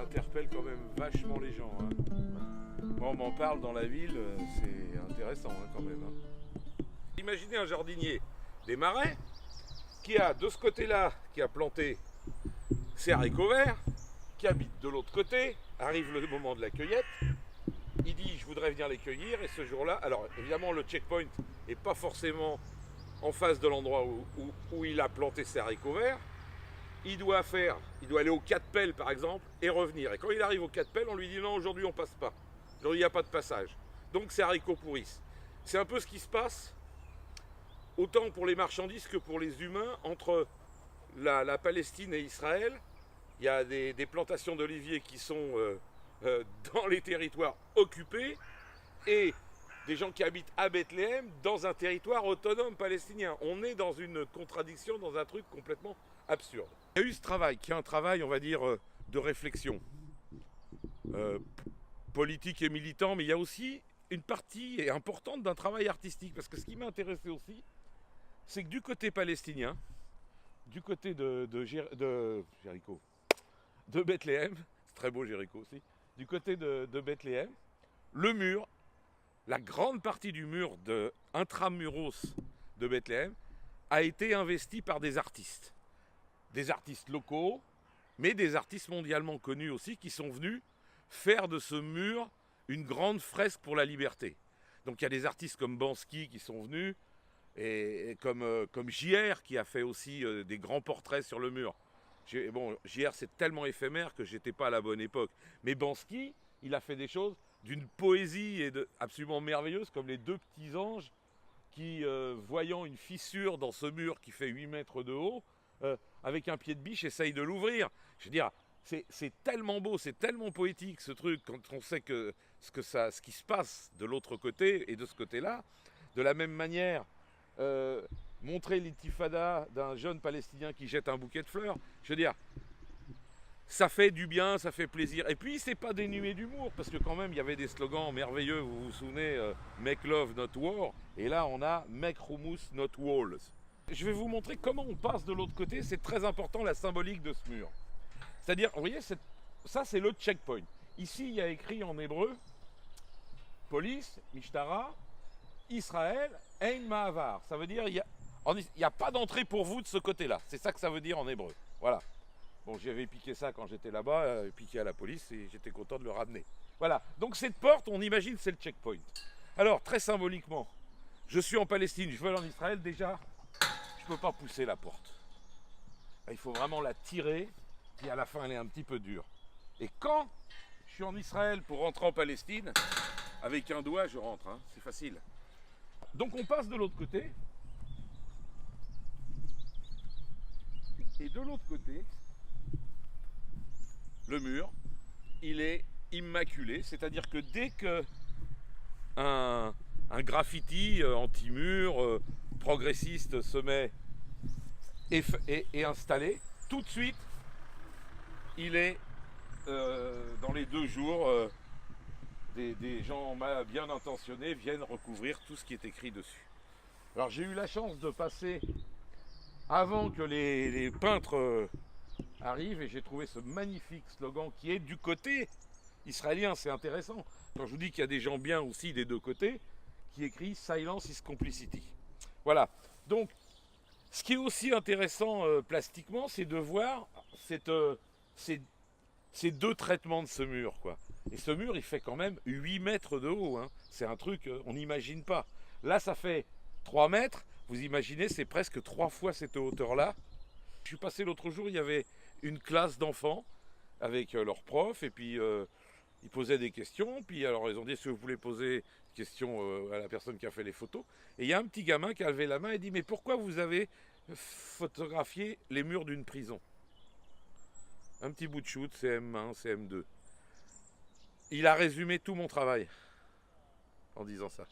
interpelle quand même vachement les gens. Hein. Moi, on m'en parle dans la ville, c'est intéressant hein, quand même. Hein. Imaginez un jardinier des Marais qui a de ce côté-là, qui a planté ses haricots verts, qui habite de l'autre côté, arrive le moment de la cueillette, il dit je voudrais venir les cueillir et ce jour-là, alors évidemment le checkpoint n'est pas forcément en face de l'endroit où il a planté ses haricots verts, il doit aller au 4 pelles par exemple et revenir. Et quand il arrive au 4 pelles, on lui dit non aujourd'hui on passe pas, aujourd'hui il n'y a pas de passage. Donc ces haricots pourrissent. C'est un peu ce qui se passe autant pour les marchandises que pour les humains entre la Palestine et Israël. Il y a des plantations d'oliviers qui sont dans les territoires occupés et des gens qui habitent à Bethléem dans un territoire autonome palestinien. On est dans une contradiction, dans un truc complètement absurde. Il y a eu ce travail, qui est un travail, on va dire, de réflexion politique et militant, mais il y a aussi une partie importante d'un travail artistique, parce que ce qui m'a intéressé aussi, c'est que du côté palestinien, du côté de Jéricho, de Bethléem, c'est très beau Jéricho aussi, du côté de Bethléem, le mur, la grande partie du mur de intramuros de Bethléem a été investi par des artistes locaux, mais des artistes mondialement connus aussi qui sont venus faire de ce mur une grande fresque pour la liberté. Donc il y a des artistes comme Bansky qui sont venus, et comme JR qui a fait aussi des grands portraits sur le mur. Bon, JR c'est tellement éphémère que j'étais pas à la bonne époque. Mais Bansky, il a fait des choses d'une poésie absolument merveilleuse, comme les deux petits anges qui, voyant une fissure dans ce mur qui fait 8 mètres de haut, avec un pied de biche, essayent de l'ouvrir. Je veux dire, c'est tellement beau, c'est tellement poétique ce truc, quand on sait que ce qui se passe de l'autre côté et de ce côté-là. De la même manière, montrer l'intifada d'un jeune Palestinien qui jette un bouquet de fleurs, je veux dire, ça fait du bien, ça fait plaisir. Et puis, c'est pas dénué d'humour, parce que quand même, il y avait des slogans merveilleux, vous vous souvenez, Make love, not war, et là, on a Make hummus, not walls. Je vais vous montrer comment on passe de l'autre côté, c'est très important la symbolique de ce mur. C'est-à-dire, vous voyez, ça c'est le checkpoint. Ici, il y a écrit en hébreu, police, mishtara, Israël, Ein Ma'avar. Ça veut dire, il n'y a pas d'entrée pour vous de ce côté-là. C'est ça que ça veut dire en hébreu. Voilà. Bon, j'avais piqué ça quand j'étais là-bas, piqué à la police, et j'étais content de le ramener. Voilà. Donc cette porte, on imagine, c'est le checkpoint. Alors, très symboliquement, je suis en Palestine, je veux aller en Israël, déjà, je ne peux pas pousser la porte. Il faut vraiment la tirer, puis à la fin, elle est un petit peu dure. Et quand je suis en Israël pour rentrer en Palestine, avec un doigt, je rentre, hein, c'est facile. Donc on passe de l'autre côté. Et de l'autre côté, le mur, il est immaculé. C'est-à-dire que dès que un graffiti anti-mur, progressiste se met et installé, tout de suite, il est dans les 2 jours, des gens bien intentionnés viennent recouvrir tout ce qui est écrit dessus. Alors j'ai eu la chance de passer avant que les peintres arrivent et j'ai trouvé ce magnifique slogan qui est du côté israélien. C'est intéressant. Quand je vous dis qu'il y a des gens bien aussi des deux côtés, qui écrit Silence is complicity. Voilà. Donc, ce qui est aussi intéressant plastiquement, c'est de voir ces 2 traitements de ce mur, quoi. Et ce mur, il fait quand même 8 mètres de haut. Hein. C'est un truc, on n'imagine pas. Là, ça fait 3 mètres. Vous imaginez, c'est presque 3 fois cette hauteur-là. Je suis passé l'autre jour, il y avait une classe d'enfants avec leurs profs. Et puis, ils posaient des questions. Puis, alors, ils ont dit, est-ce que vous voulez poser des questions à la personne qui a fait les photos? Et il y a un petit gamin qui a levé la main et dit, mais pourquoi vous avez photographié les murs d'une prison? Un petit bout de shoot, CM1, CM2. Il a résumé tout mon travail en disant ça.